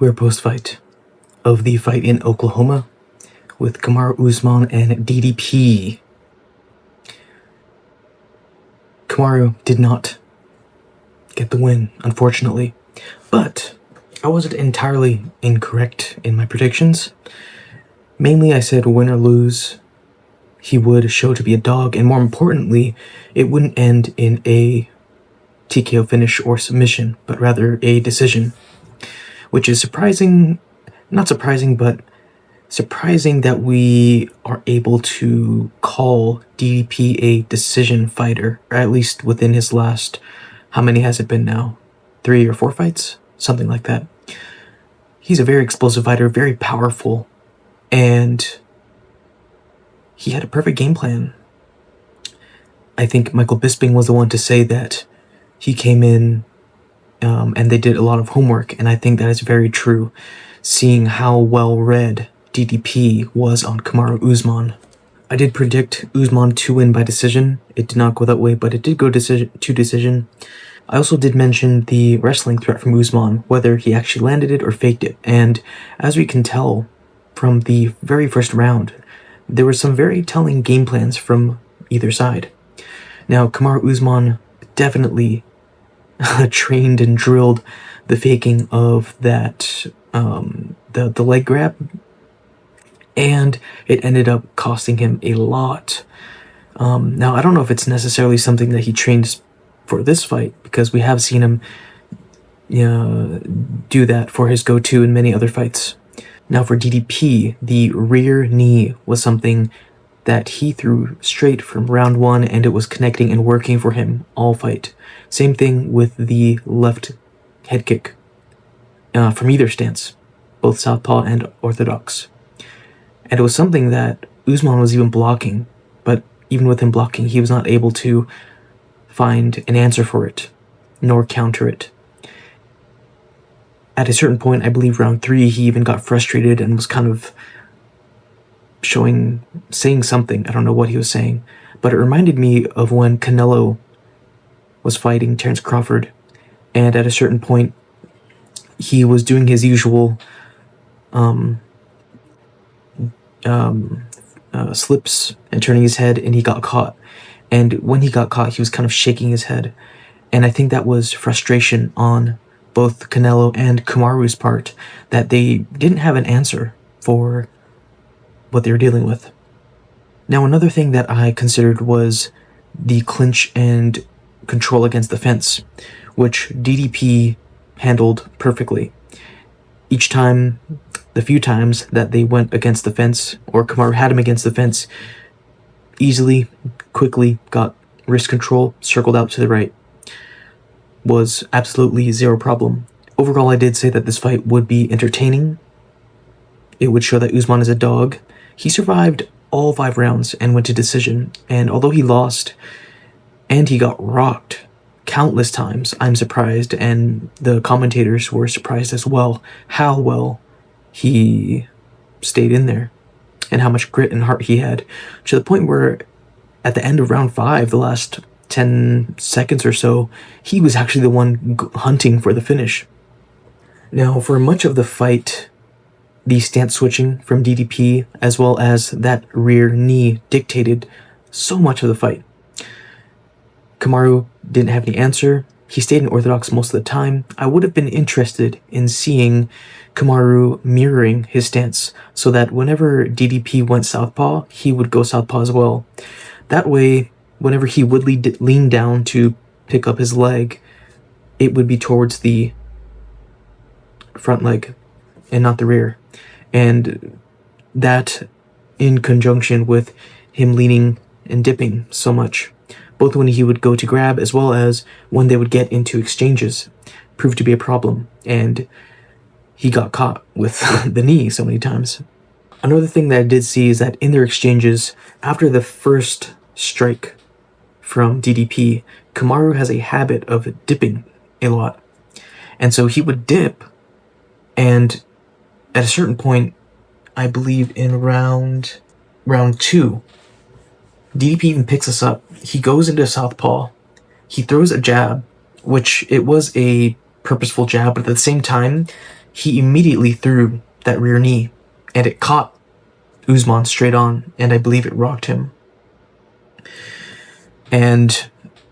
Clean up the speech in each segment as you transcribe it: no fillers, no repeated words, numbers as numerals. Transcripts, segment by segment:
We're post-fight of the fight in Oklahoma with Kamaru Usman and DDP. Kamaru did not get the win, unfortunately, but I wasn't entirely incorrect in my predictions. Mainly, I said win or lose, he would show to be a dog, and more importantly, it wouldn't end in a TKO finish or submission, but rather a decision, which is surprising, not surprising, but surprising that we are able to call DDP a decision fighter, or at least within his last, how many has it been now? 3 or 4 fights? Something like that. He's a very explosive fighter, very powerful, and he had a perfect game plan. I think Michael Bisping was the one to say that he came in and they did a lot of homework, and I think that is very true, seeing how well read DDP was on Kamaru Usman. I did predict Usman to win by decision. It did not go that way, but it did go to decision. I also did mention the wrestling threat from Usman, whether he actually landed it or faked it, and as we can tell from the very first round, there were some very telling game plans from either side. Now, Kamaru Usman definitely trained and drilled the faking of that, the leg grab, and it ended up costing him a lot. Now, I don't know if it's necessarily something that he trained for this fight, because we have seen him do that for his go-to in many other fights. Now, for DDP, the rear knee was something that he threw straight from round 1, and it was connecting and working for him all fight. Same thing with the left head kick from either stance, both southpaw and orthodox. And it was something that Usman was even blocking, but even with him blocking, he was not able to find an answer for it, nor counter it. At a certain point, I believe round 3, he even got frustrated and was kind of saying something. I don't know what he was saying, but it reminded me of when Canelo was fighting Terence Crawford, and at a certain point, he was doing his usual slips and turning his head, and he got caught. And when he got caught, he was kind of shaking his head, and I think that was frustration on both Canelo and Kamaru's part, that they didn't have an answer for what they were dealing with. Now, another thing that I considered was the clinch and control against the fence, which DDP handled perfectly. Each time, the few times that they went against the fence, or Kamaru had him against the fence, easily, quickly got wrist control, circled out to the right. Was absolutely zero problem. Overall, I did say that this fight would be entertaining. It would show that Usman is a dog. He survived all 5 rounds and went to decision, and although he lost and he got rocked countless times, I'm surprised, and the commentators were surprised as well, how well he stayed in there and how much grit and heart he had, to the point where at the end of round 5, the last 10 seconds or so, he was actually the one hunting for the finish. Now, for much of the fight, the stance switching from DDP, as well as that rear knee, dictated so much of the fight. Kamaru didn't have any answer. He stayed in orthodox most of the time. I would have been interested in seeing Kamaru mirroring his stance, so that whenever DDP went southpaw, he would go southpaw as well. That way, whenever he would lean down to pick up his leg, it would be towards the front leg and not the rear. And that, in conjunction with him leaning and dipping so much, both when he would go to grab as well as when they would get into exchanges, proved to be a problem, and he got caught with the knee so many times. Another thing that I did see is that in their exchanges, after the first strike from DDP, Kamaru has a habit of dipping a lot. And so he would dip, and at a certain point, I believe in round 2, DDP even picks us up. He goes into southpaw. He throws a jab, which it was a purposeful jab, but at the same time, he immediately threw that rear knee, and it caught Usman straight on, and I believe it rocked him. And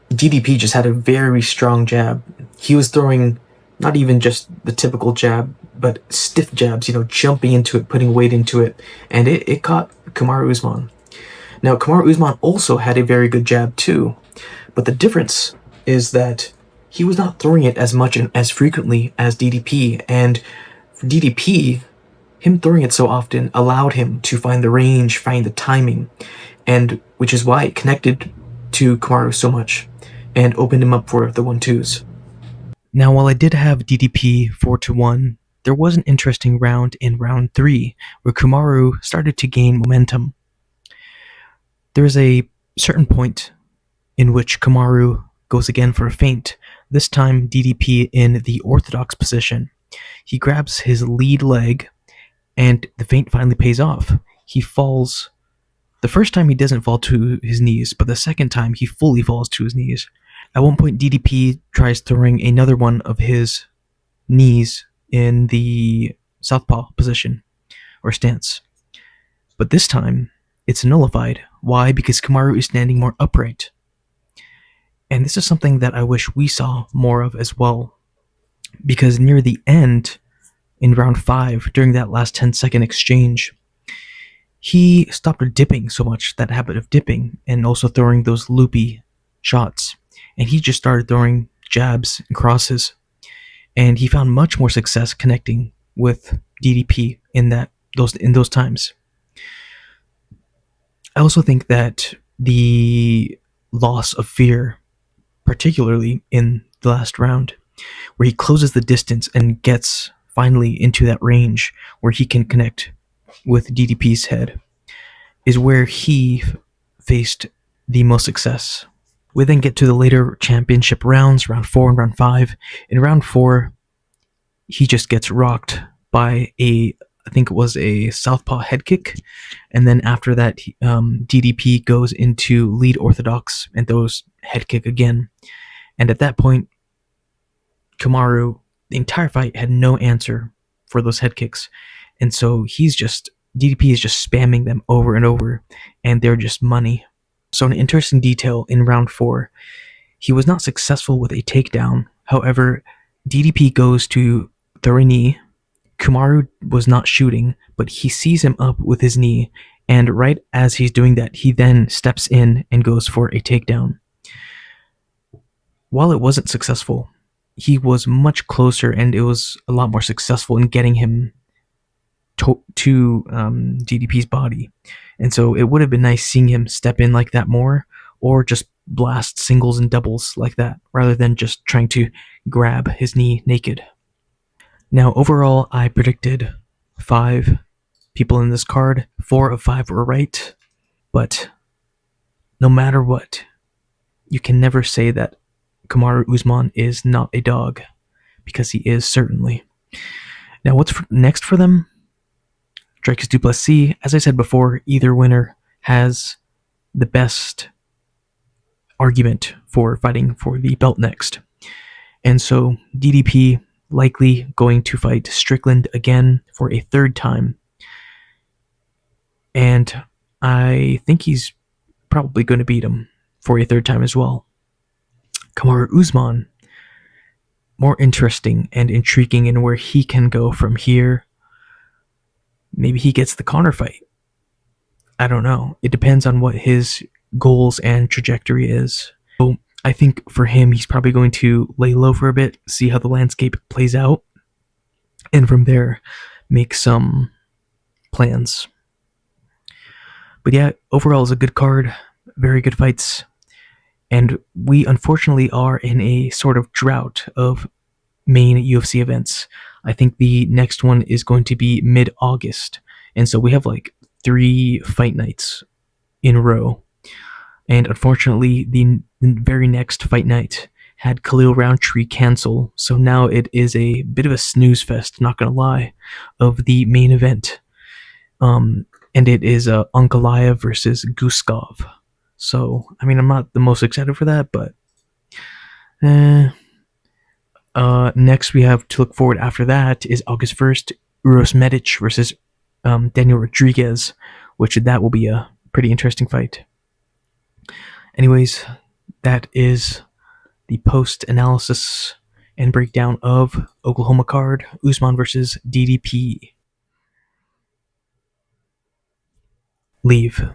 DDP just had a very strong jab. He was throwing not even just the typical jab, but stiff jabs, jumping into it, putting weight into it, and it caught Kamaru Usman. Now, Kamaru Usman also had a very good jab too, but the difference is that he was not throwing it as much and as frequently as DDP, and for DDP, him throwing it so often allowed him to find the range, find the timing, and which is why it connected to Kamaru so much and opened him up for the 1-2s. Now, while I did have DDP 4-1, there was an interesting round in round 3 where Kamaru started to gain momentum. There is a certain point in which Kamaru goes again for a feint, this time DDP in the orthodox position. He grabs his lead leg, and the feint finally pays off. He falls. The first time he doesn't fall to his knees, but the second time he fully falls to his knees. At one point, DDP tries throwing another one of his knees in the southpaw position, or stance. But this time, it's nullified. Why? Because Kamaru is standing more upright. And this is something that I wish we saw more of as well. Because near the end, in round 5, during that last 10-second exchange, he stopped dipping so much, that habit of dipping, and also throwing those loopy shots. And he just started throwing jabs and crosses. And he found much more success connecting with DDP in those times. I also think that the loss of fear, particularly in the last round, where he closes the distance and gets finally into that range where he can connect with DDP's head, is where he faced the most success. We then get to the later championship rounds, round 4 and round 5. In round 4, he just gets rocked by I think it was a southpaw head kick, and then after that, DDP goes into lead orthodox and throws head kick again. And at that point, Kamaru, the entire fight, had no answer for those head kicks, and so DDP is just spamming them over and over, and they're just money. So an interesting detail in round 4, he was not successful with a takedown. However, DDP goes to throw a knee. Kamaru was not shooting, but he sees him up with his knee, and right as he's doing that, he then steps in and goes for a takedown. While it wasn't successful, he was much closer, and it was a lot more successful in getting him to DDP's body. And so it would have been nice seeing him step in like that more, or just blast singles and doubles like that, rather than just trying to grab his knee naked. Now, overall, I predicted 5 people in this card. 4 of 5 were right, but no matter what, you can never say that Kamaru Usman is not a dog, because he is certainly. Now, what's next for them? Dricus Du Plessis, as I said before, either winner has the best argument for fighting for the belt next. And so DDP likely going to fight Strickland again for a 3rd time. And I think he's probably going to beat him for a 3rd time as well. Kamaru Usman, more interesting and intriguing in where he can go from here. Maybe he gets the Conor fight. I don't know. It depends on what his goals and trajectory is. So I think for him, he's probably going to lay low for a bit, see how the landscape plays out, and from there, make some plans. But yeah, overall, it's a good card. Very good fights. And we unfortunately are in a sort of drought of main UFC events. I think the next one is going to be mid-August. And so we have like 3 fight nights in a row. And unfortunately, the very next fight night had Khalil Roundtree cancel. So now it is a bit of a snooze fest, not going to lie, of the main event. And it is Ankalaev versus Guskov. So, I mean, I'm not the most excited for that, but Next, we have to look forward after that is August 1st, Uros Medic versus Daniel Rodriguez, which that will be a pretty interesting fight. Anyways, that is the post-analysis and breakdown of Oklahoma card, Usman versus DDP. Leave.